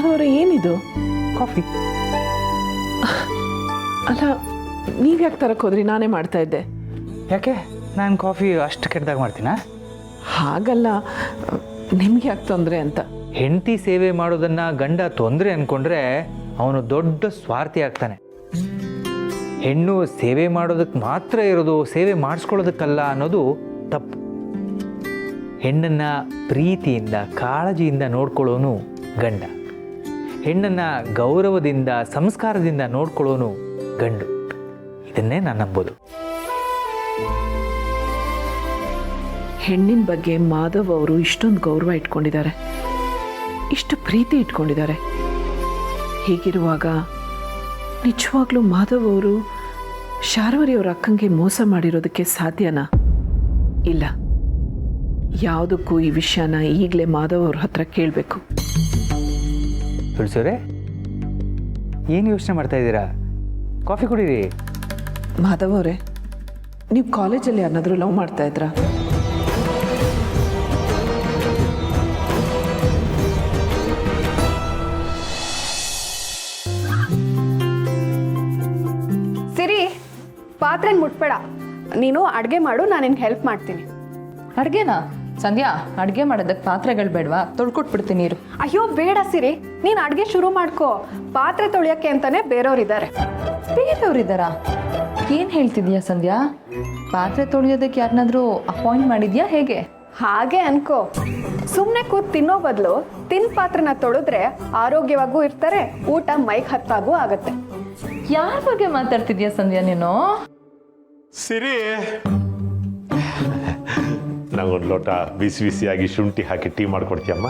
ಮಾಧವರ ಏನಿದು? ಕಾಫಿ. ಅಲ್ಲ, ನೀವು ಯಾಕೆ ತರಕ್ಕೆ ಹೋದ್ರಿ? ನಾನೇ ಮಾಡ್ತಾ ಇದ್ದೆ. ಯಾಕೆ ನಾನು ಕಾಫಿ ಅಷ್ಟು ಕೆಟ್ಟದಾಗ ಮಾಡ್ತೀನಾ? ಹಾಗಲ್ಲ, ನಿಮ್ಗೆ ಯಾಕೆ ತೊಂದರೆ ಅಂತ. ಹೆಂಡತಿ ಸೇವೆ ಮಾಡೋದನ್ನು ಗಂಡ ತೊಂದರೆ ಅಂದ್ಕೊಂಡ್ರೆ ಅವನು ದೊಡ್ಡ ಸ್ವಾರ್ಥಿ ಆಗ್ತಾನೆ. ಹೆಣ್ಣು ಸೇವೆ ಮಾಡೋದಕ್ಕೆ ಮಾತ್ರ ಇರೋದು, ಸೇವೆ ಮಾಡಿಸ್ಕೊಳ್ಳೋದಕ್ಕಲ್ಲ ಅನ್ನೋದು ತಪ್ಪು. ಹೆಣ್ಣನ್ನು ಪ್ರೀತಿಯಿಂದ ಕಾಳಜಿಯಿಂದ ನೋಡ್ಕೊಳ್ಳೋನು ಗಂಡ. ಹೆಣ್ಣನ್ನು ಗೌರವದಿಂದ ಸಂಸ್ಕಾರದಿಂದ ನೋಡ್ಕೊಳ್ಳೋನು ಗಂಡು. ಇದನ್ನೇ ನಾನು ನಂಬೋದು. ಹೆಣ್ಣಿನ ಬಗ್ಗೆ ಮಾಧವ್ ಅವರು ಇಷ್ಟೊಂದು ಗೌರವ ಇಟ್ಕೊಂಡಿದ್ದಾರೆ, ಇಷ್ಟು ಪ್ರೀತಿ ಇಟ್ಕೊಂಡಿದ್ದಾರೆ. ಹೀಗಿರುವಾಗ ನಿಜವಾಗ್ಲೂ ಮಾಧವ್ ಅವರು ಶಾರ್ವರಿ ಅವರ ಅಕ್ಕಂಗೆ ಮೋಸ ಮಾಡಿರೋದಕ್ಕೆ ಸಾಧ್ಯನಾ? ಇಲ್ಲ. ಯಾವುದಕ್ಕೂ ಈ ವಿಷಯನ ಈಗಲೇ ಮಾಧವ್ ಅವ್ರ ಹತ್ರ ಕೇಳಬೇಕು. ತುಳಸಿಯವರೇ, ಏನು ಯೋಚನೆ ಮಾಡ್ತಾ ಇದ್ದೀರಾ? ಕಾಫಿ ಕುಡೀರಿ. ಮಾಧವ್ ಅವರೇ, ನೀವು ಕಾಲೇಜಲ್ಲಿ ಯಾರನ್ನಾದರೂ ಲವ್ ಮಾಡ್ತಾ ಇದ್ರಾ? ಸಿರಿ, ಪಾತ್ರೆನ ಮುಟ್ಬೇಡ. ನೀನು ಅಡುಗೆ ಮಾಡು, ನಾನು ನಿನ್ಗೆ ಹೆಲ್ಪ್ ಮಾಡ್ತೀನಿ. ಅಡುಗೆನಾ? ಸಂಧ್ಯಾ, ಅಡುಗೆ ಮಾಡೋದಕ್ಕೆ ಪಾತ್ರೆಗಳು ಬೇಡವಾ? ತೊಳ್ಕೊಟ್ಬಿಡ್ತೀನಿ ನೀರು. ಅಯ್ಯೋ ಬೇಡ ಸಿರಿ, ನೀನು ಅಡುಗೆ ಶುರು ಮಾಡ್ಕೋ. ಪಾತ್ರೆ ತೊಳೆಯೋಕ್ಕೆ ಅಂತಾನೆ ಬೇರೆಯವ್ರಿದ್ದಾರೆ. ಬೇರೆಯವ್ರಿದ್ದಾರಾ? ಏನು ಹೇಳ್ತಿದ್ಯಾ ಸಂಧ್ಯಾ? ಪಾತ್ರೆ ತೊಳೆಯೋದಕ್ಕೆ ಯಾರನ್ನಾದ್ರೂ ಅಪಾಯಿಂಟ್ ಮಾಡಿದ್ಯಾ ಹೇಗೆ? ಹಾಗೆ ಅನ್ಕೋ. ಸುಮ್ಮನೆ ಕೂತ್ ತಿನ್ನೋ ಬದಲು ತಿನ್ ಪಾತ್ರೆನ ತೊಳೆದ್ರೆ ಆರೋಗ್ಯವಾಗೂ ಇರ್ತಾರೆ, ಊಟ ಮೈಗೆ ಹತ್ತಾಗೂ ಆಗತ್ತೆ. ಯಾರ ಬಗ್ಗೆ ಮಾತಾಡ್ತಿದ್ಯಾ ಸಂಧ್ಯಾ ನೀನು? ಸಿರಿ, ನಂಗೊಂದು ಲೋಟ ಬಿಸಿ ಬಿಸಿಯಾಗಿ ಶುಂಠಿ ಹಾಕಿ ಟೀ ಮಾಡ್ಕೊಡ್ತೀಯಮ್ಮ?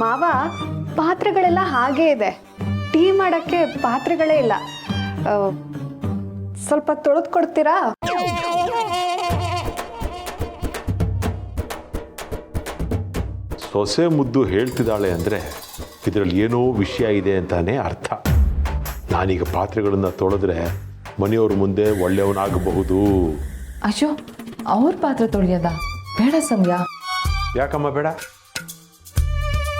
ಮಾವ, ಪಾತ್ರೆಗಳೆಲ್ಲ ಹಾಗೇ ಇದೆ. ಟೀ ಮಾಡಕ್ಕೆ ಪಾತ್ರೆಗಳೇ ಇಲ್ಲ. ಸ್ವಲ್ಪ ತೊಳೆದು ಕೊಡ್ತೀರಾ? ಸೊಸೆ ಮುದ್ದು ಹೇಳ್ತಿದ್ದಾಳೆ ಅಂದರೆ ಇದರಲ್ಲಿ ಏನೋ ವಿಷಯ ಇದೆ ಅಂತಾನೆ ಅರ್ಥ. ನಾನೀಗ ಪಾತ್ರೆಗಳನ್ನು ತೊಳೆದ್ರೆ ಮನೆಯವ್ರ ಮುಂದೆ ಒಳ್ಳೆಯವನಾಗಬಹುದು. ಅಯ್ಯೋ, ಅವ್ರ ಪಾತ್ರೆ ತೊಳೆಯೋದ ಬೇಡ ಸಂಧ್ಯಾ. ಯಾಕಮ್ಮ ಬೇಡ?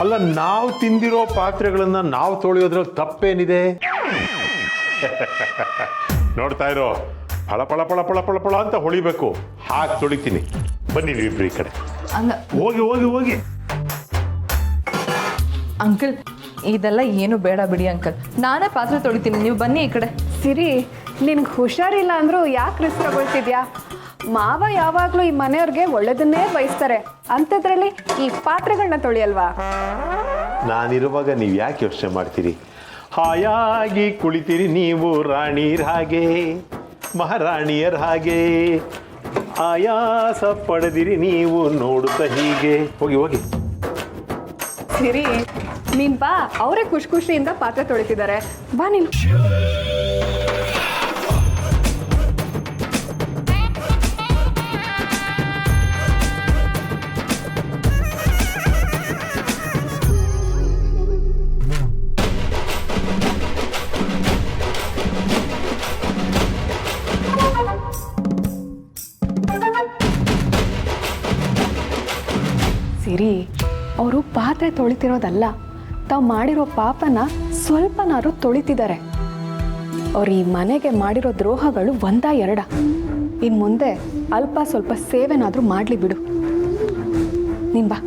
ಅಲ್ಲ, ನಾವು ತಿಂದಿರೋ ಪಾತ್ರೆಗಳನ್ನ ನಾವು ತೊಳೆಯೋದ್ರಲ್ಲಿ ತಪ್ಪೇನಿದೆ? ನೋಡ್ತಾ ಇರೋ, ಫಳ ಫಳ ಫಳ ಫಳ ಫಳ ಫಳ ಅಂತ ಹೊಳಿಬೇಕು. ಹಾಗೆ ತೊಳಿತೀನಿ. ಬನ್ನಿ ನೀವಿಬ್ರು ಈ ಕಡೆ. ಹೋಗಿ ಹೋಗಿ ಹೋಗಿ. ಅಂಕಲ್, ಇದೆಲ್ಲ ಏನು ಬೇಡ ಬಿಡಿ ಅಂಕಲ್, ನಾನೇ ಪಾತ್ರೆ ತೊಳಿತೀನಿ, ನೀವು ಬನ್ನಿ ಈ ಕಡೆ. ಸಿರಿ, ನಿನ್ಗೆ ಹುಷಾರಿಲ್ಲ ಅಂದ್ರೂ ಯಾಕೆ ರಿಸ್ಕ್ ತಗೊಳ್ತಿದ್ಯಾ? ಮಾವ ಯಾವಾಗಲೂ ಈ ಮನೆಯವ್ರಿಗೆ ಒಳ್ಳೇದನ್ನೇ ಬಯಸ್ತಾರೆ. ಅಂಥದ್ರಲ್ಲಿ ಈ ಪಾತ್ರೆಗಳನ್ನ ತೊಳಿಯಲ್ವಾ? ನಾನಿರುವಾಗ ನೀವು ಯಾಕೆ ಯೋಚನೆ ಮಾಡ್ತೀರಿ? ಹಾಯಾಗಿ ಕುಳಿತೀರಿ ನೀವು ರಾಣಿಯರ ಹಾಗೆ, ಮಹಾರಾಣಿಯರ ಹಾಗೆ. ಆಯಾಸ ಪಡೆದಿರಿ ನೀವು ನೋಡುತ್ತಾ ಹೀಗೆ. ಹೋಗಿ ಹೋಗಿ. ಸಿರಿ, ನೀನ್ ಬಾ. ಅವರೇ ಖುಷಿ ಖುಷಿಯಿಂದ ಪಾತ್ರೆ ತೊಳಿತಿದ್ದಾರೆ. ಬಾ ನೀನು. ಸಿರಿ, ಅವರು ಪಾತ್ರೆ ತೊಳಿತಿರೋದಲ್ಲ, ತಾವು ಮಾಡಿರೋ ಪಾಪನ ಸ್ವಲ್ಪನಾರು ತೊಳಿತಿದ್ದಾರೆ. ಅವ್ರು ಈ ಮನೆಗೆ ಮಾಡಿರೋ ದ್ರೋಹಗಳು ಒಂದ ಎರಡ. ಇನ್ನು ಮುಂದೆ ಅಲ್ಪ ಸ್ವಲ್ಪ ಸೇವೆನಾದರೂ ಮಾಡಲಿ ಬಿಡು. ನೀನ್ ಬಾ.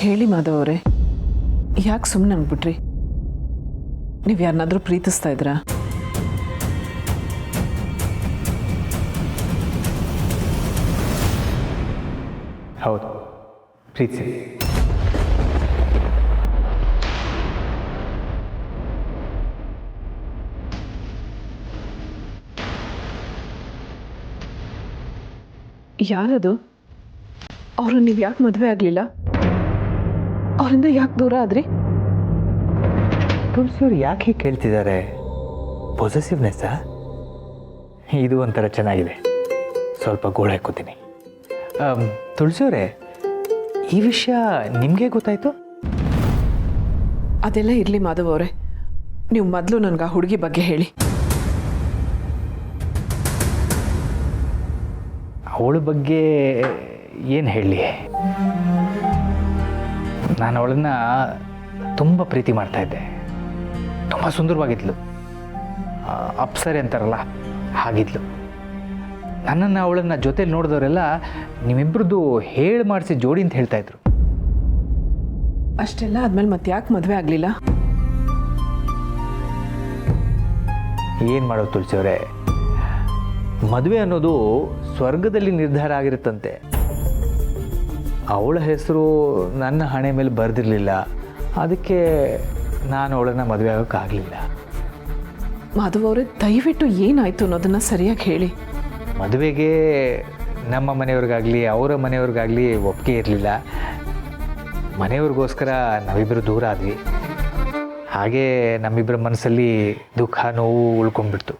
ಹೇಳಿ ಮಾಧವ್ ಅವರೇ, ಯಾಕೆ ಸುಮ್ಮನೆ ಅಂದ್ಬಿಟ್ರಿ? ನೀವು ಯಾರನ್ನಾದ್ರೂ ಪ್ರೀತಿಸ್ತಾ ಇದ್ರಾ? ಹೌದು, ಪ್ರೀತಿ. ಯಾರದು? ಅವರು ನೀವು ಯಾಕೆ ಮದುವೆ ಆಗಲಿಲ್ಲ? ಅವರಿಂದ ಯಾಕೆ ದೂರ ಆದ್ರಿ? ತುಳಸಿಯವ್ರು ಯಾಕೆ ಹೀಗೆ ಕೇಳ್ತಿದ್ದಾರೆ? ಪೊಸೆಸಿವ್ನೆಸ್ಸಾ? ಇದು ಒಂಥರ ಚೆನ್ನಾಗಿದೆ. ಸ್ವಲ್ಪ ಗೋಳು ಹಾಕೋತೀನಿ. ತುಳಸಿಯವರೇ, ಈ ವಿಷಯ ನಿಮಗೆ ಗೊತ್ತಾಯ್ತು? ಅದೆಲ್ಲ ಇರಲಿ ಮಾಧವ್ ಅವರೇ, ನೀವು ಮೊದಲು ನನಗೆ ಆ ಹುಡುಗಿ ಬಗ್ಗೆ ಹೇಳಿ. ಅವಳ ಬಗ್ಗೆ ಏನು ಹೇಳಿ? ನಾನು ಅವಳನ್ನು ತುಂಬ ಪ್ರೀತಿ ಮಾಡ್ತಾಯಿದ್ದೆ. ತುಂಬ ಸುಂದರವಾಗಿದ್ಲು, ಅಪ್ಸರೆ ಅಂತಾರಲ್ಲ ಹಾಗಿದ್ಲು. ನನ್ನನ್ನು ಅವಳನ್ನು ಜೊತೆಲಿ ನೋಡಿದವರೆಲ್ಲ ನಿಮ್ಮಿಬ್ರದ್ದು ಹೇಳಿ ಮಾಡಿಸಿ ಜೋಡಿ ಅಂತ ಹೇಳ್ತಾಯಿದ್ರು. ಅಷ್ಟೆಲ್ಲ ಆದ್ಮೇಲೆ ಮತ್ತೆ ಯಾಕೆ ಮದುವೆ ಆಗಲಿಲ್ಲ? ಏನು ಮಾಡೋದು ತುಳಸಿಯವರೇ, ಮದುವೆ ಅನ್ನೋದು ಸ್ವರ್ಗದಲ್ಲಿ ನಿರ್ಧಾರ ಆಗಿರುತ್ತಂತೆ. ಅವಳ ಹೆಸರು ನನ್ನ ಹಣೆ ಮೇಲೆ ಬರೆದಿರಲಿಲ್ಲ, ಅದಕ್ಕೆ ನಾನು ಅವಳನ್ನು ಮದುವೆ ಆಗೋಕ್ಕಾಗಲಿಲ್ಲ. ಮಾಧವ್ ಅವರೇ, ದಯವಿಟ್ಟು ಏನಾಯಿತು ಅನ್ನೋದನ್ನು ಸರಿಯಾಗಿ ಹೇಳಿ. ಮದುವೆಗೆ ನಮ್ಮ ಮನೆಯವ್ರಿಗಾಗಲಿ ಅವರ ಮನೆಯವ್ರಿಗಾಗಲಿ ಒಪ್ಪಿಗೆ ಇರಲಿಲ್ಲ. ಮನೆಯವ್ರಿಗೋಸ್ಕರ ನಾವಿಬ್ಬರು ದೂರ ಆದ್ವಿ. ಹಾಗೆ ನಮ್ಮಿಬ್ಬರ ಮನಸ್ಸಲ್ಲಿ ದುಃಖ ನೋವು ಉಳ್ಕೊಂಡ್ಬಿಡ್ತು.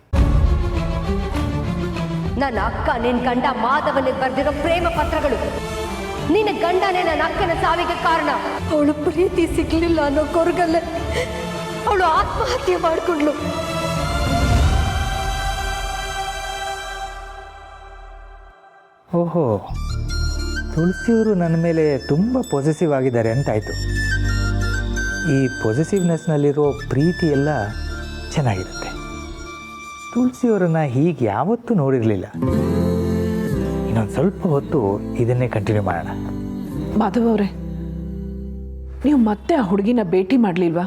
ನನ್ನ ಅಕ್ಕ ನಿನ್ನ ಗಂಡ ಮಾಧವನಿಗೆ ಬರೆದಿರೋ ಪ್ರೇಮ ಪತ್ರಗಳು. ನಿನ್ನ ಗಂಡನೇ ನನ್ನ ಅಕ್ಕನ ಸಾವಿಗೆ ಕಾರಣ. ಅವಳು ಪ್ರೀತಿ ಸಿಗ್ಲಿಲ್ಲ ಅನ್ನೋ ಕೊರಗಲ್ಲೇ ಅವಳು ಆತ್ಮಹತ್ಯೆ ಮಾಡಿಕೊಂಡ್ಳು. ಓಹೋ, ತುಳಸಿಯವರು ನನ್ನ ಮೇಲೆ ತುಂಬ ಪೊಸೆಸಿವ್ ಆಗಿದ್ದಾರೆ ಅಂತಾಯಿತು. ಈ ಪೊಸೆಸಿವ್ನೆಸ್ನಲ್ಲಿರೋ ಪ್ರೀತಿ ಎಲ್ಲ ಚೆನ್ನಾಗಿರುತ್ತೆ. ತುಳಸಿಯವರನ್ನು ಹೀಗೆ ಯಾವತ್ತೂ ನೋಡಿರಲಿಲ್ಲ. ಇನ್ನೊಂದು ಸ್ವಲ್ಪ ಹೊತ್ತು ಇದನ್ನೇ ಕಂಟಿನ್ಯೂ ಮಾಡೋಣ. ಮಾಧವ್ ಅವರೇ, ನೀವು ಮತ್ತೆ ಆ ಹುಡುಗಿನ ಭೇಟಿ ಮಾಡಲಿಲ್ವಾ?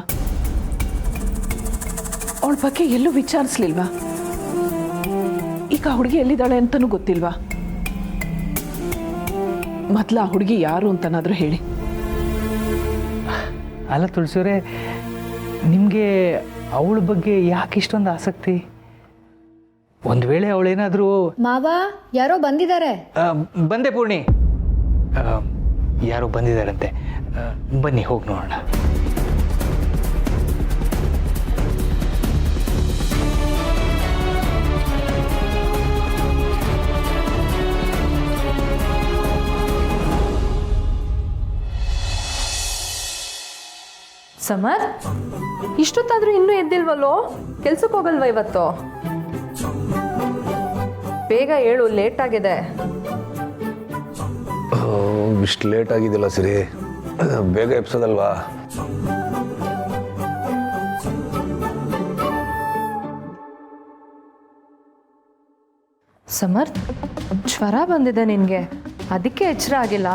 ಅವಳ ಬಗ್ಗೆ ಎಲ್ಲೂ ವಿಚಾರಿಸ್ಲಿಲ್ವಾ? ಈಗ ಆ ಹುಡುಗಿ ಎಲ್ಲಿದ್ದಾಳೆ ಅಂತಲೂ ಗೊತ್ತಿಲ್ವಾ? ಮೊದಲು ಆ ಹುಡುಗಿ ಯಾರು ಅಂತನಾದರೂ ಹೇಳಿ. ಅಲ್ಲ ತುಳಸಿಯವರೇ, ನಿಮಗೆ ಅವಳ ಬಗ್ಗೆ ಯಾಕೆ ಇಷ್ಟೊಂದು ಆಸಕ್ತಿ? ಒಂದು ವೇಳೆ ಅವಳೇನಾದರೂ... ಮಾವ, ಯಾರೋ ಬಂದಿದ್ದಾರೆ. ಬಂದೆ ಪೂರ್ಣಿ, ಯಾರೋ ಬಂದಿದ್ದಾರಂತೆ. ಬನ್ನಿ ಹೋಗಿ ನೋಡೋಣ. ಸಮರ್, ಇಷ್ಟೊತ್ತಾದ್ರೂ ಇನ್ನೂ ಎದ್ದಿಲ್ವಲ್ಲೋ? ಕೆಲ್ಸಕ್ಕೆ ಹೋಗಲ್ವಾ ಇವತ್ತು? ಬೇಗ ಹೇಳು, ಲೇಟ್ ಆಗಿದೆ. ಇಷ್ಟು ಲೇಟ್ ಆಗಿದ್ದಿಲ್ಲ ಸಿರಿ, ಬೇಗ ಎಪ್ಸೋದಲ್ವಾ? ಸಮರ್, ಜ್ವರ ಬಂದಿದೆ ನಿನಗೆ, ಅದಕ್ಕೆ ಎಚ್ಚರ ಆಗಿಲ್ಲ.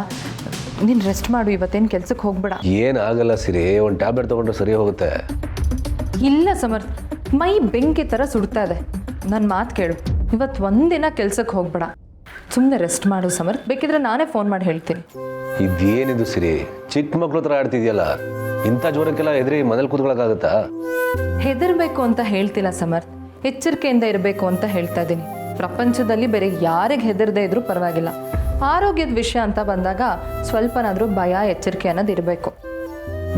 ನೀನು ರೆಸ್ಟ್ ಮಾಡು, ಇವತ್ತೇನು ಕೆಲ್ಸಕ್ಕೆ ಹೋಗ್ಬೇಡ. ಏನಾಗಲ್ಲ ಸಿರಿ, ಒಂದು ಟ್ಯಾಬ್ಲೆಟ್ ತೊಗೊಂಡ್ರೆ ಸರಿ ಹೋಗುತ್ತೆ. ಇಲ್ಲ ಸಮರ್, ಮೈ ಬೆಂಕಿ ಥರ ಸುಡ್ತಾ ಇದೆ. ನನ್ನ ಮಾತು ಕೇಳು, ಇವತ್ತು ಒಂದಿನ ಕೆಲ್ಸಕ್ಕೆ ಹೋಗ್ಬೇಡ, ಸುಮ್ಮನೆ ರೆಸ್ಟ್ ಮಾಡು ಸಮರ್. ಬೇಕಿದ್ರೆ ನಾನೇ ಫೋನ್ ಮಾಡಿ ಹೇಳ್ತೀನಿ. ಇದೇನಿದು ಸಿರಿ, ಚಿಕ್ಕ ಮಕ್ಳು ಥರ ಆಡ್ತಿದ್ಯಲ್ಲ, ಇಂಥ ಜ್ವರಕ್ಕೆಲ್ಲ ಎದುರಿ ಮನೇಲಿ ಕೂತ್ಕೊಳ್ಳೋಕ್ಕಾಗತ್ತಾ? ಹೆದರ್ಬೇಕು ಅಂತ ಹೇಳ್ತಿಲ್ಲ ಸಮರ್, ಎಚ್ಚರಿಕೆಯಿಂದ ಇರಬೇಕು ಅಂತ ಹೇಳ್ತಾ ಇದ್ದೀನಿ. ಪ್ರಪಂಚದಲ್ಲಿ ಬೇರೆ ಯಾರಿಗೆ ಹೆದರದೇ ಇದ್ರೂ ಪರವಾಗಿಲ್ಲ. ಆರೋಗ್ಯದ ವಿಷಯ ಅಂತ ಬಂದಾಗ ಸ್ವಲ್ಪನಾದರೂ ಭಯ ಎಚ್ಚರಿಕೆ ಅನ್ನೋದು ಇರಬೇಕು.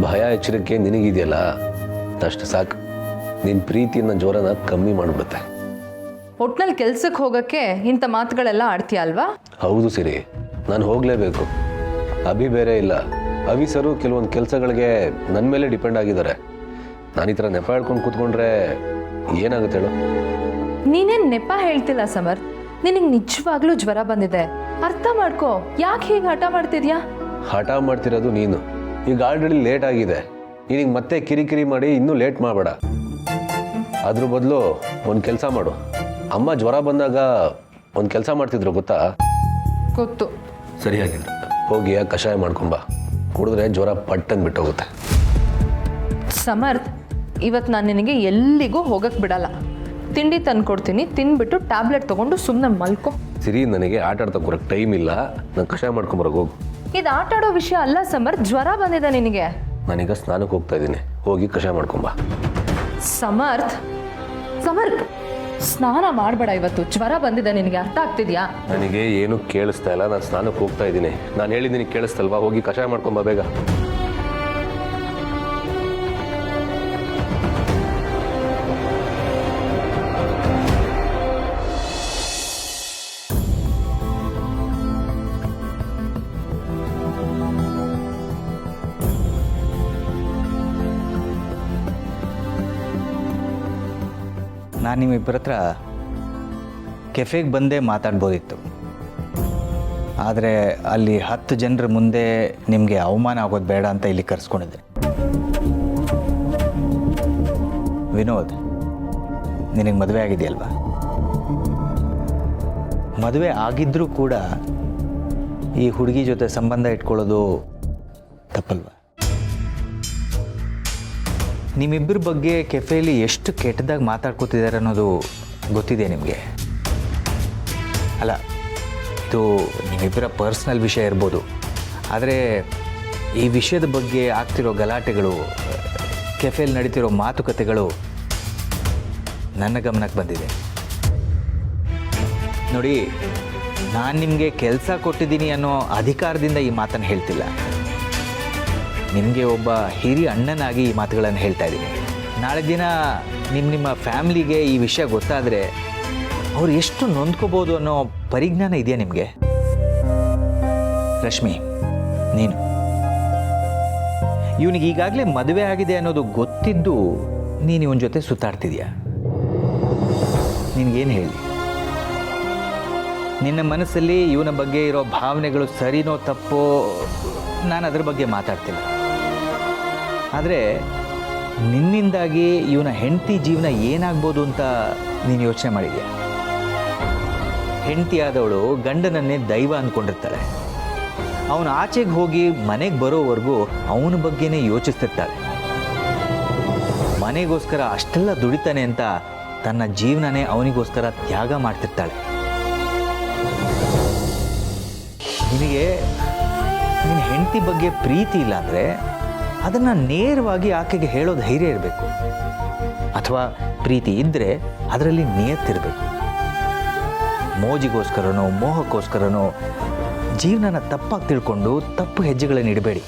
ಭಯ ಎಚ್ಚರಿಕೆ ನಿನಗಿದೆಯಲ್ಲ, ಅಷ್ಟು ಸಾಕು. ನಿನ್ನ ಪ್ರೀತಿಯನ್ನ ಜ್ವರನ ಕಮ್ಮಿ ಮಾಡಿಬಿಡುತ್ತೆ. ಒಟ್ನಲ್ಲಿ ಕೆಲ್ಸಕ್ಕೆ ಹೋಗೋಕ್ಕೆ ಇಂಥ ಮಾತುಗಳೆಲ್ಲ ಆಡ್ತೀಯ ಅಲ್ವಾ? ಹೌದು ಸಿರಿ, ನಾನು ಹೋಗಲೇಬೇಕು. ಅಭಿ ಬೇರೆ ಇಲ್ಲ. ಅಭಿ ಸರು ಕೆಲವೊಂದು ಕೆಲಸಗಳಿಗೆ ನನ್ನ ಮೇಲೆ ಡಿಪೆಂಡ್ ಆಗಿದ್ದಾರೆ. ನಾನು ಈ ಥರ ನೆಪ ಹೇಳ್ಕೊಂಡು ಕೂತ್ಕೊಂಡ್ರೆ ಏನಾಗುತ್ತೆ ಹೇಳು? ನೀನೇನು ನೆಪ ಹೇಳ್ತಿಲ್ಲ ಸಮರ್, ನಿನಗೆ ನಿಜವಾಗ್ಲೂ ಜ್ವರ ಬಂದಿದೆ, ಅರ್ಥ ಮಾಡ್ಕೋ. ಯಾಕೆ ಹೀಗೆ ಹಠ ಮಾಡ್ತಿದ್ಯಾ? ಹಠ ಮಾಡ್ತಿರೋದು ನೀನು. ಈಗ ಆಲ್ರೆಡಿ ಲೇಟ್ ಆಗಿದೆ, ನೀನಿಗೆ ಮತ್ತೆ ಕಿರಿಕಿರಿ ಮಾಡಿ ಇನ್ನೂ ಲೇಟ್ ಮಾಡಬೇಡ. ಅದ್ರ ಬದಲು ಒಂದು ಕೆಲಸ ಮಾಡು. ಅಮ್ಮ ಜ್ವರ ಬಂದಾಗ ಒಂದು ಕೆಲಸ ಮಾಡ್ತಿದ್ರು ಗೊತ್ತಾ? ಗೊತ್ತು. ಸರಿಯಾಗಿಲ್ಲ, ಹೋಗಿ ಆ ಕಷಾಯ ಮಾಡ್ಕೊಂಬ, ಕುಡಿದ್ರೆ ಜ್ವರ ಪಟ್ಟಂದು ಬಿಟ್ಟೋಗುತ್ತೆ. ಸಮರ್ಥ್, ಇವತ್ತು ನಾನು ನಿನಗೆ ಎಲ್ಲಿಗೂ ಹೋಗಕ್ಕೆ ಬಿಡಲ್ಲ. ತಿಂಡಿ ತಂದ್ಕೊಡ್ತೀನಿ, ತಿಂದ್ಬಿಟ್ಟು ಟ್ಯಾಬ್ಲೆಟ್ ತೊಗೊಂಡು ಸುಮ್ಮನೆ ಮಲ್ಕೋ. ಸಿರಿ, ನನಗೆ ಆಟ ಆಡ್ತಾ ಬರೋಕ್ಕೆ ಟೈಮ್ ಇಲ್ಲ, ನಾನು ಕಷಾಯ ಮಾಡ್ಕೊಂಬರೋಕೆ ಹೋಗು. ಇದು ಆಟ ಆಡೋ ವಿಷಯ ಅಲ್ಲ ಸಮರ್ಥ್, ಜ್ವರ ಬಂದಿದೆ ನಿನಗೆ. ನಾನೀಗ ಸ್ನಾನಕ್ಕೆ ಹೋಗ್ತಾ ಇದ್ದೀನಿ, ಹೋಗಿ ಕಷಾಯ ಮಾಡ್ಕೊಂಬ. ಸಮರ್ಥ್, ಸಮರ್ಥ್, ಸ್ನಾನ ಮಾಡಬೇಡ, ಇವತ್ತು ಜ್ವರ ಬಂದಿದೆ ನಿನಗೆ, ಅರ್ಥ ಆಗ್ತಿದ್ಯಾ? ನನಗೆ ಏನು ಕೇಳಿಸ್ತಾ ಇಲ್ಲ, ನಾನು ಸ್ನಾನಕ್ಕೆ ಹೋಗ್ತಾ ಇದ್ದೀನಿ. ನಾನು ಹೇಳಿದ್ದೀನಿ ಕೇಳಿಸ್ತಲ್ವಾ? ಹೋಗಿ ಕಷಾಯ ಮಾಡ್ಕೊಂಬ ಬೇಗ. ನಾನು ನಿಮ್ಮಿಬ್ಬರ ಹತ್ರ ಕೆಫೆಗೆ ಬಂದೇ ಮಾತಾಡ್ಬೋದಿತ್ತು. ಆದರೆ ಅಲ್ಲಿ 10 ಜನರ ಮುಂದೆ ನಿಮಗೆ ಅವಮಾನ ಆಗೋದು ಬೇಡ ಅಂತ ಇಲ್ಲಿ ಕರೆಸ್ಕೊಂಡಿದ್ದೆ. ವಿನೋದ್, ನಿನಗೆ ಮದುವೆ ಆಗಿದೆಯಲ್ವಾ? ಮದುವೆ ಆಗಿದ್ದರೂ ಕೂಡ ಈ ಹುಡುಗಿ ಜೊತೆ ಸಂಬಂಧ ಇಟ್ಕೊಳ್ಳೋದು ತಪ್ಪಲ್ವಾ? ನಿಮ್ಮಿಬ್ಬರ ಬಗ್ಗೆ ಕೆಫೆಯಲ್ಲಿ ಎಷ್ಟು ಕೆಟ್ಟದಾಗಿ ಮಾತಾಡ್ಕೋತಿದ್ದಾರೆ ಅನ್ನೋದು ಗೊತ್ತಿದೆ ನಿಮಗೆ? ಅಲ್ಲ, ಇದು ನಿಮ್ಮಿಬ್ಬರ ಪರ್ಸ್ನಲ್ ವಿಷಯ ಇರ್ಬೋದು, ಆದರೆ ಈ ವಿಷಯದ ಬಗ್ಗೆ ಆಗ್ತಿರೋ ಗಲಾಟೆಗಳು, ಕೆಫೆಯಲ್ಲಿ ನಡೀತಿರೋ ಮಾತುಕತೆಗಳು ನನ್ನ ಗಮನಕ್ಕೆ ಬಂದಿದೆ. ನೋಡಿ, ನಾನು ನಿಮಗೆ ಕೆಲಸ ಕೊಟ್ಟಿದ್ದೀನಿ ಅನ್ನೋ ಅಧಿಕಾರದಿಂದ ಈ ಮಾತನ್ನು ಹೇಳ್ತಿಲ್ಲ. ನಿಮಗೆ ಒಬ್ಬ ಹಿರಿಯ ಅಣ್ಣನಾಗಿ ಈ ಮಾತುಗಳನ್ನು ಹೇಳ್ತಾ ಇದ್ದೀನಿ. ನಾಳೆ ದಿನ ನಿಮ್ಮ ಫ್ಯಾಮ್ಲಿಗೆ ಈ ವಿಷಯ ಗೊತ್ತಾದರೆ ಅವ್ರು ಎಷ್ಟು ನೊಂದ್ಕೋಬೋದು ಅನ್ನೋ ಪರಿಜ್ಞಾನ ಇದೆಯಾ ನಿಮಗೆ? ರಶ್ಮಿ, ನೀನು ಇವನಿಗೆ ಈಗಾಗಲೇ ಮದುವೆ ಆಗಿದೆ ಅನ್ನೋದು ಗೊತ್ತಿದ್ದು ನೀನು ಇವನ ಜೊತೆ ಸುತ್ತಾಡ್ತಿದ್ಯಾ? ನಿನಗೇನು ಹೇಳಿ? ನಿನ್ನ ಮನಸ್ಸಲ್ಲಿ ಇವನ ಬಗ್ಗೆ ಇರೋ ಭಾವನೆಗಳು ಸರಿನೋ ತಪ್ಪೋ ನಾನು ಅದ್ರ ಬಗ್ಗೆ ಮಾತಾಡ್ತಿಲ್ಲ. ಆದರೆ ನಿನ್ನಿಂದಾಗಿ ಇವನ ಹೆಂಡತಿ ಜೀವನ ಏನಾಗ್ಬೋದು ಅಂತ ನೀನು ಯೋಚನೆ ಮಾಡಿದ್ಯಾ? ಹೆಂಡತಿಯಾದವಳು ಗಂಡನನ್ನೇ ದೈವ ಅಂದ್ಕೊಂಡಿರ್ತಾಳೆ. ಅವನು ಆಚೆಗೆ ಹೋಗಿ ಮನೆಗೆ ಬರೋವರೆಗೂ ಅವನ ಬಗ್ಗೆನೇ ಯೋಚಿಸ್ತಿರ್ತಾಳೆ. ಮನೆಗೋಸ್ಕರ ಅಷ್ಟೆಲ್ಲ ದುಡಿತಾನೆ ಅಂತ ತನ್ನ ಜೀವನನೇ ಅವನಿಗೋಸ್ಕರ ತ್ಯಾಗ ಮಾಡ್ತಿರ್ತಾಳೆ. ನಿನಗೆ ನಿನ್ನ ಹೆಂಡತಿ ಬಗ್ಗೆ ಪ್ರೀತಿ ಇಲ್ಲ ಅಂದರೆ ಅದನ್ನು ನೇರವಾಗಿ ಆಕೆಗೆ ಹೇಳೋ ಧೈರ್ಯ ಇರಬೇಕು. ಅಥವಾ ಪ್ರೀತಿ ಇದ್ದರೆ ಅದರಲ್ಲಿ ನಿಯತ್ತಿರಬೇಕು. ಮೋಜಿಗೋಸ್ಕರನೋ ಮೋಹಕ್ಕೋಸ್ಕರನೋ ಜೀವನನ ತಪ್ಪಾಗಿ ತಿಳ್ಕೊಂಡು ತಪ್ಪು ಹೆಜ್ಜೆಗಳನ್ನು ಇಡಬೇಡಿ.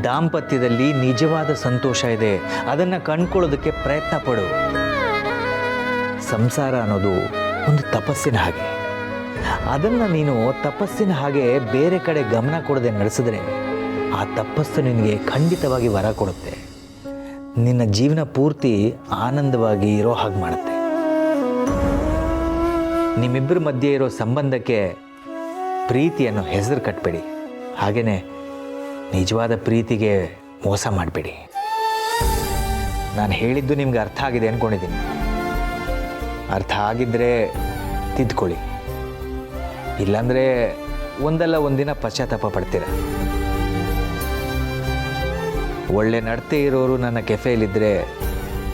ದಾಂಪತ್ಯದಲ್ಲಿ ನಿಜವಾದ ಸಂತೋಷ ಇದೆ, ಅದನ್ನು ಕಂಡ್ಕೊಳ್ಳೋದಕ್ಕೆ ಪ್ರಯತ್ನ ಪಡು. ಸಂಸಾರ ಅನ್ನೋದು ಒಂದು ತಪಸ್ಸಿನ ಹಾಗೆ. ಅದನ್ನು ನೀನು ತಪಸ್ಸಿನ ಹಾಗೆ ಬೇರೆ ಕಡೆ ಗಮನ ಕೊಡದೆ ನಡೆಸಿದ್ರೆ ಆ ತಪಸ್ಸು ನಿನಗೆ ಖಂಡಿತವಾಗಿ ವರ ಕೊಡುತ್ತೆ. ನಿನ್ನ ಜೀವನ ಪೂರ್ತಿ ಆನಂದವಾಗಿ ಇರೋ ಹಾಗೆ ಮಾಡುತ್ತೆ. ನಿಮ್ಮಿಬ್ಬರ ಮಧ್ಯೆ ಇರೋ ಸಂಬಂಧಕ್ಕೆ ಪ್ರೀತಿ ಅನ್ನೋ ಹೆಸರು ಕಟ್ಟಬೇಡಿ. ಹಾಗೆಯೇ ನಿಜವಾದ ಪ್ರೀತಿಗೆ ಮೋಸ ಮಾಡಬೇಡಿ. ನಾನು ಹೇಳಿದ್ದು ನಿಮ್ಗೆ ಅರ್ಥ ಆಗಿದೆ ಅಂದ್ಕೊಂಡಿದ್ದೀನಿ. ಅರ್ಥ ಆಗಿದ್ದರೆ ತಿದ್ಕೊಳ್ಳಿ, ಇಲ್ಲಾಂದರೆ ಒಂದಲ್ಲ ಒಂದಿನ ಪಶ್ಚಾತ್ತಾಪ ಪಡ್ತೀರ. ಒಳ್ಳೆ ನಡತೆ ಇರೋರು ನನ್ನ ಕೆಫೆಯಲ್ಲಿದ್ದರೆ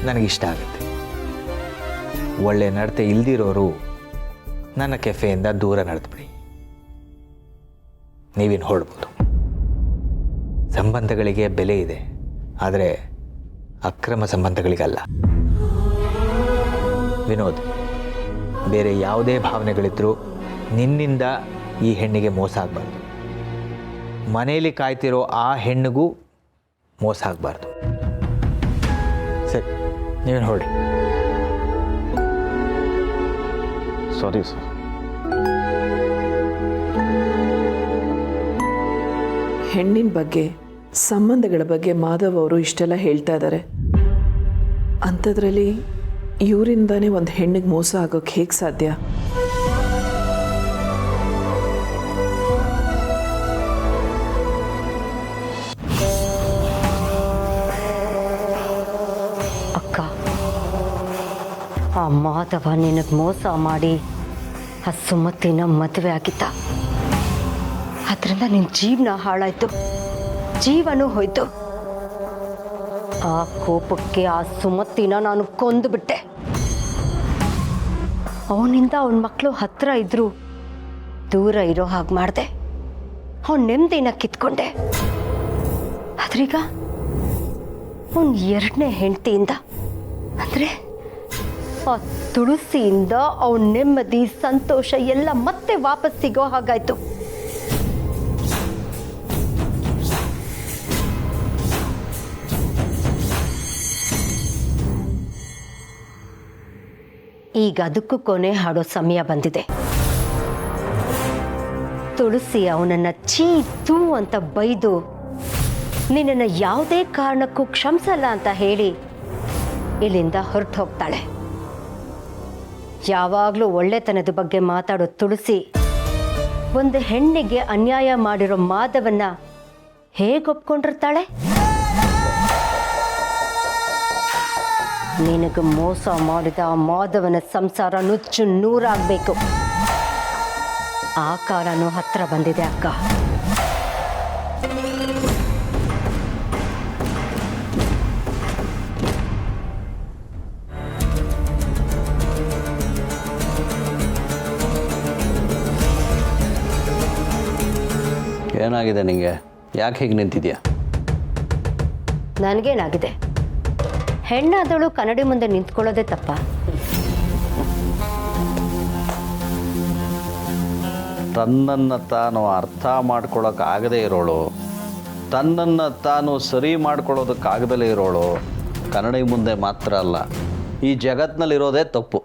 ನನಗಿಷ್ಟ ಆಗುತ್ತೆ. ಒಳ್ಳೆ ನಡತೆ ಇಲ್ದಿರೋರು ನನ್ನ ಕೆಫೆಯಿಂದ ದೂರ ನಡೆದ್ಬಿಡಿ. ನೀವಿನ್ನು ಹೊರಡ್ಬೋದು. ಸಂಬಂಧಗಳಿಗೆ ಬೆಲೆ ಇದೆ, ಆದರೆ ಅಕ್ರಮ ಸಂಬಂಧಗಳಿಗಲ್ಲ. ವಿನೋದ್, ಬೇರೆ ಯಾವುದೇ ಭಾವನೆಗಳಿದ್ರೂ ನಿನ್ನಿಂದ ಈ ಹೆಣ್ಣಿಗೆ ಮೋಸ ಆಗಬಾರ್ದು. ಮನೆಯಲ್ಲಿ ಕಾಯ್ತಿರೋ ಆ ಹೆಣ್ಣಿಗೂ ಮೋಸ ಆಗಬಾರ್ದು. ಸರಿ, ನೀವೇನು ಹೊರಡಿ. Sorry sir. ಹೆಣ್ಣಿನ ಬಗ್ಗೆ, ಸಂಬಂಧಗಳ ಬಗ್ಗೆ ಮಾಧವ್ ಅವರು ಇಷ್ಟೆಲ್ಲ ಹೇಳ್ತಾ ಇದ್ದಾರೆ. ಅಂಥದ್ರಲ್ಲಿ ಇವರಿಂದಾನೇ ಒಂದು ಹೆಣ್ಣಿಗೆ ಮೋಸ ಆಗೋಕ್ಕೆ ಹೇಗೆ ಸಾಧ್ಯ? ಅಕ್ಕ, ಆ ಮಾಧವ ನಿನಗೆ ಮೋಸ ಮಾಡಿ ಆ ಸುಮತಿನ ಮದುವೆ ಆಗಿದ್ದ. ಅದರಿಂದ ನಿನ್ನ ಜೀವನ ಹಾಳಾಯ್ತು, ಜೀವನೂ ಹೋಯ್ತು. ಆ ಕೋಪಕ್ಕೆ ಆ ಸುಮತಿನ ನಾನು ಕೊಂದುಬಿಟ್ಟೆ. ಅವನಿಂದ ಅವನ ಮಕ್ಕಳು ಹತ್ರ ಇದ್ರು ದೂರ ಇರೋ ಹಾಗೆ ಮಾಡಿದೆ. ಅವನ ನೆಮ್ಮದಿನ ಕಿತ್ಕೊಂಡೆ. ಆದ್ರೀಗ ಅವನ 2ನೇ ಹೆಂಡತಿಯಿಂದ ಅಂದರೆ ಆ ತುಳಸಿಯಿಂದ ಅವನ ನೆಮ್ಮದಿ ಸಂತೋಷ ಎಲ್ಲ ಮತ್ತೆ ವಾಪಸ್ ಸಿಗೋ ಹಾಗಾಯ್ತು. ಈಗ ಅದಕ್ಕೂ ಕೊನೆ ಹಾಡೋ ಸಮಯ ಬಂದಿದೆ. ತುಳಸಿ ಅವನನ್ನ ಚೀತು ಅಂತ ಬೈದು ನಿನ್ನನ್ನು ಯಾವುದೇ ಕಾರಣಕ್ಕೂ ಕ್ಷಮಿಸಲ್ಲ ಅಂತ ಹೇಳಿ ಇಲ್ಲಿಂದ ಹೊರಟು ಹೋಗ್ತಾಳೆ. ಯಾವಾಗಲೂ ಒಳ್ಳೆತನದ ಬಗ್ಗೆ ಮಾತಾಡೋ ತುಳಸಿ ಒಂದು ಹೆಣ್ಣಿಗೆ ಅನ್ಯಾಯ ಮಾಡಿರೋ ಮಾಧವನ್ನ ಹೇಗೆ ಒಪ್ಕೊಂಡಿರ್ತಾಳೆ? ನಿನಗೆ ಮೋಸ ಮಾಡಿದ ಆ ಮಾಧವನ ಸಂಸಾರ ನುಚ್ಚು ನೂರಾಗಬೇಕು. ಆ ಕಾಲನೂ ಹತ್ರ ಬಂದಿದೆ ಅಕ್ಕ. ಏನಾಗಿದೆ ನಿಂಗೆ? ಯಾಕೆ ಹೀಗೆ ನಿಂತಿದ್ಯಾ? ನನಗೇನಾಗಿದೆ? ಹೆಣ್ಣಾದವಳು ಕನ್ನಡಿ ಮುಂದೆ ನಿಂತ್ಕೊಳ್ಳೋದೇ ತಪ್ಪ? ತನ್ನನ್ನು ತಾನು ಅರ್ಥ ಮಾಡ್ಕೊಳ್ಳೋಕ್ಕಾಗದೇ ಇರೋಳು, ತನ್ನನ್ನು ತಾನು ಸರಿ ಮಾಡ್ಕೊಳ್ಳೋದಕ್ಕಾಗದಲೇ ಇರೋಳು ಕನ್ನಡಿ ಮುಂದೆ ಮಾತ್ರ ಅಲ್ಲ, ಈ ಜಗತ್ತಿನಲ್ಲಿರೋದೇ ತಪ್ಪು.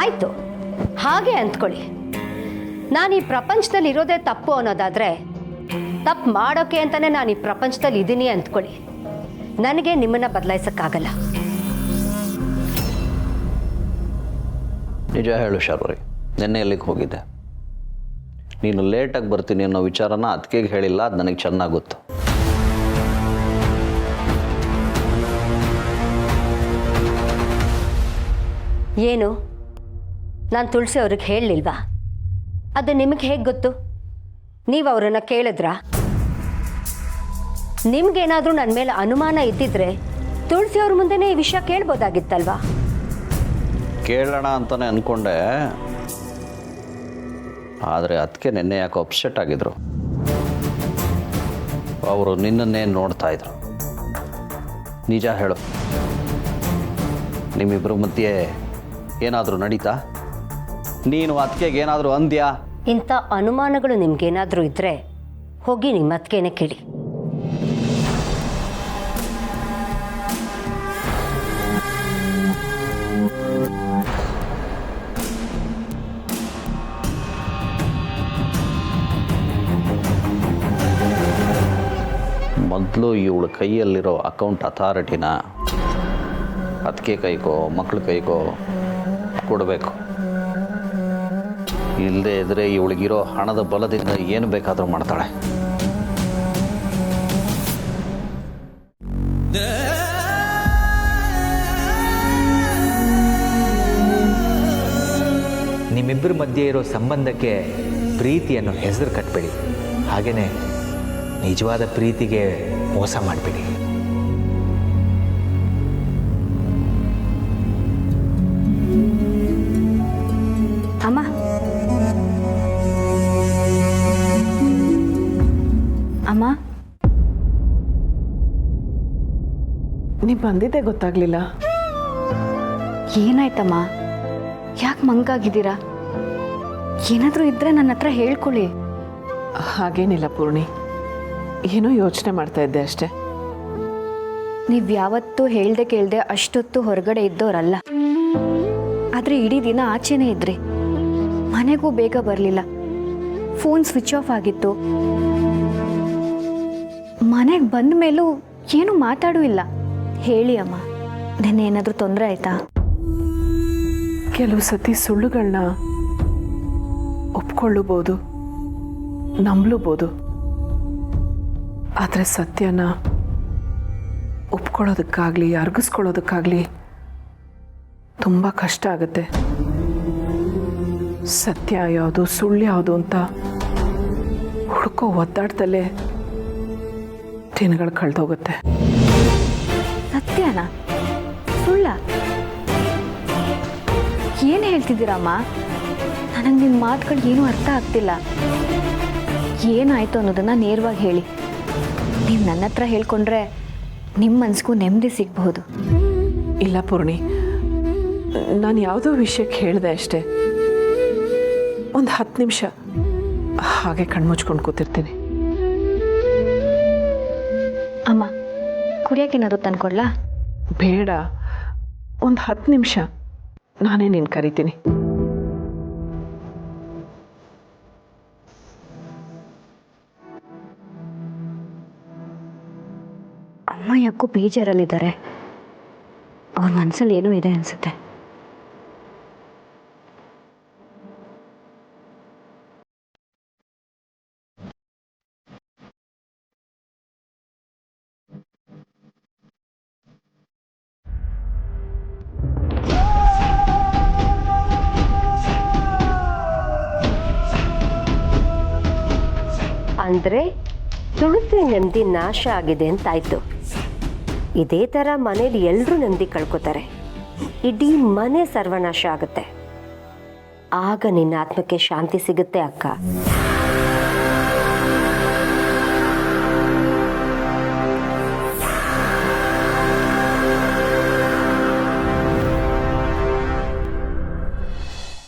ಆಯ್ತು, ಹಾಗೆ ಅಂದ್ಕೊಳ್ಳಿ. ನಾನು ಈ ಪ್ರಪಂಚದಲ್ಲಿ ಇರೋದೇ ತಪ್ಪು ಅನ್ನೋದಾದ್ರೆ ತಪ್ಪು ಮಾಡೋಕೆ ಅಂತಾನೆ ನಾನು ಈ ಪ್ರಪಂಚದಲ್ಲಿ ಇದ್ದೀನಿ ಅಂದ್ಕೊಳ್ಳಿ. ನನಗೆ ನಿಮ್ಮನ್ನ ಬದಲಾಯಿಸಕ್ಕಾಗಲ್ಲ. ನಿಜ ಹೇಳು ಶಾರ್ವರಿ, ನಿನ್ನೆ ಎಲ್ಲಿಗೆ ಹೋಗಿದ್ದೆ? ನೀನು ಲೇಟಾಗಿ ಬರ್ತೀನಿ ಅನ್ನೋ ವಿಚಾರನ ಅದಕ್ಕೆ ಹೇಳಿಲ್ಲ, ಅದು ನನಗೆ ಚೆನ್ನಾಗಿ ಗೊತ್ತು. ಏನು, ನಾನು ತುಳಸಿ ಅವ್ರಿಗೆ ಹೇಳಲಿಲ್ವಾ? ಅದು ನಿಮಗೆ ಹೇಗೆ ಗೊತ್ತು? ನೀವು ಅವರನ್ನು ಕೇಳಿದ್ರಾ? ನಿಮ್ಗೇನಾದರೂ ನನ್ನ ಮೇಲೆ ಅನುಮಾನ ಇದ್ದಿದ್ರೆ ತುಳಸಿ ಅವ್ರ ಮುಂದೆನೇ ಈ ವಿಷಯ ಕೇಳ್ಬೋದಾಗಿತ್ತಲ್ವಾ? ಕೇಳೋಣ ಅಂತಲೇ ಅಂದ್ಕೊಂಡೆ, ಆದರೆ ಅದಕ್ಕೆ ನಿನ್ನೆ ಯಾಕೆ ಅಪ್ಸೆಟ್ ಆಗಿದ್ರು. ಅವರು ನಿನ್ನನ್ನೇ ನೋಡ್ತಾ ಇದ್ರು. ನಿಜ ಹೇಳು, ನಿಮ್ಮಿಬ್ಬರ ಮಧ್ಯೆ ಏನಾದರೂ ನಡೀತಾ? ನೀನು ಅದಕ್ಕೆ ಏನಾದರೂ ಅಂದ್ಯಾ? ಇಂಥ ಅನುಮಾನಗಳು ನಿಮ್ಗೇನಾದರೂ ಇದ್ದರೆ ಹೋಗಿ ನಿಮ್ಮ ಅತ್ತಿಗೆನೇ ಕೇಳಿ. ಮೊದಲು ಇವಳ ಕೈಯಲ್ಲಿರೋ ಅಕೌಂಟ್ ಅಥಾರಿಟಿನ ಅದಕ್ಕೆ ಕೈಗೋ ಮಕ್ಕಳ ಕೈಗೋ ಕೊಡಬೇಕು. ಇಲ್ಲದೆ ಇದ್ರೆ ಇವಳಿಗಿರೋ ಹಣದ ಬಲದಿಂದ ಏನು ಬೇಕಾದರೂ ಮಾಡ್ತಾಳೆ. ನಿಮ್ಮಿಬ್ಬರ ಮಧ್ಯೆ ಇರೋ ಸಂಬಂಧಕ್ಕೆ ಪ್ರೀತಿ ಅನ್ನೋ ಹೆಸರು ಕಟ್ಟಬೇಡಿ. ಹಾಗೆಯೇ ನಿಜವಾದ ಪ್ರೀತಿಗೆ ಮೋಸ ಮಾಡಬೇಡಿ. ಅಮ್ಮ, ಅಮ್ಮ, ನೀವು ಬಂದಿದ್ದೇ ಗೊತ್ತಾಗ್ಲಿಲ್ಲ. ಏನಾಯ್ತಮ್ಮ? ಯಾಕೆ ಮಂಗಾಗಿದ್ದೀರಾ? ಏನಾದರೂ ಇದ್ರೆ ನನ್ನ ಹತ್ರ ಹೇಳ್ಕೊಳ್ಳಿ. ಹಾಗೇನಿಲ್ಲ ಪೂರ್ಣಿ, ಏನೋ ಯೋಚನೆ ಮಾಡ್ತಾ ಇದ್ದೆ ಅಷ್ಟೆ. ನೀವು ಯಾವತ್ತೂ ಹೇಳ್ದೆ ಕೇಳ್ದೆ ಅಷ್ಟೊತ್ತು ಹೊರಗಡೆ ಇದ್ದವರಲ್ಲ. ಆದರೆ ಇಡೀ ದಿನ ಆಚೆನೇ ಇದ್ರಿ. ಮನೆಗೂ ಬೇಗ ಬರಲಿಲ್ಲ. ಫೋನ್ ಸ್ವಿಚ್ ಆಫ್ ಆಗಿತ್ತು. ಮನೆಗೆ ಬಂದ ಮೇಲೂ ಏನು ಮಾತಾಡೂ ಇಲ್ಲ. ಹೇಳಿ ಅಮ್ಮ, ನೆನ್ನೆ ಏನಾದರೂ ತೊಂದರೆ ಆಯ್ತಾ? ಕೆಲವು ಸತಿ ಸುಳ್ಳುಗಳನ್ನ ಒಪ್ಕೊಳ್ಳಬಹುದು, ನಂಬಲೂಬೋದು. ಆದರೆ ಸತ್ಯನ ಒಪ್ಕೊಳ್ಳೋದಕ್ಕಾಗಲಿ ಅರ್ಗಿಸ್ಕೊಳ್ಳೋದಕ್ಕಾಗಲಿ ತುಂಬ ಕಷ್ಟ ಆಗುತ್ತೆ. ಸತ್ಯ ಯಾವುದು ಸುಳ್ಳು ಯಾವುದು ಅಂತ ಹುಡುಕೋ ಒದ್ದಾಡ್ದಲ್ಲೇ ದಿನಗಳು ಕಳೆದೋಗುತ್ತೆ. ಸತ್ಯನಾ ಸುಳ್ಳ? ಏನು ಹೇಳ್ತಿದ್ದೀರಮ್ಮ? ನನಗೆ ನಿಮ್ಮ ಮಾತುಗಳು ಏನೂ ಅರ್ಥ ಆಗ್ತಿಲ್ಲ. ಏನಾಯಿತು ಅನ್ನೋದನ್ನು ನೇರವಾಗಿ ಹೇಳಿ. ನೀವು ನನ್ನ ಹತ್ರ ಹೇಳ್ಕೊಂಡ್ರೆ ನಿಮ್ಮ ಮನಸ್ಸಿಗೂ ನೆಮ್ಮದಿ ಸಿಗಬಹುದು. ಇಲ್ಲ ಪೂರ್ಣಿ, ನಾನು ಯಾವುದೋ ವಿಷಯಕ್ಕೆ ಹೇಳಿದೆ ಅಷ್ಟೇ. ಒಂದು 10 ನಿಮಿಷ ಹಾಗೆ ಕಣ್ಮುಚ್ಕೊಂಡು ಕೂತಿರ್ತೀನಿ. ಅಮ್ಮ, ಕುಡಿಯೋಕ್ಕೇನಾದ್ರು ತಂದ್ಕೊಡ್ಲಾ? ಬೇಡ, ಒಂದು 10 ನಿಮಿಷ ನಾನೇ ನೀನು ಕರಿತೀನಿ. ಅಮ್ಮ ಯಾಕೋ ಬೇಜಾರಲ್ಲಿದ್ದಾರೆ. ಅವ್ರ ಮನಸ್ಸಲ್ಲಿ ಏನೋ ಇದೆ ಅನಿಸುತ್ತೆ. ಅಂದರೆ ತುಳಸಿ ನೆಮ್ಮದಿ ನಾಶ ಆಗಿದೆ ಅಂತಾಯ್ತು. ಇದೇ ಥರ ಮನೇಲಿ ಎಲ್ಲರೂ ನೆಮ್ಮದಿ ಕಳ್ಕೊತಾರೆ, ಇಡೀ ಮನೆ ಸರ್ವನಾಶ ಆಗುತ್ತೆ. ಆಗ ನಿನ್ನ ಆತ್ಮಕ್ಕೆ ಶಾಂತಿ ಸಿಗುತ್ತೆ ಅಕ್ಕ.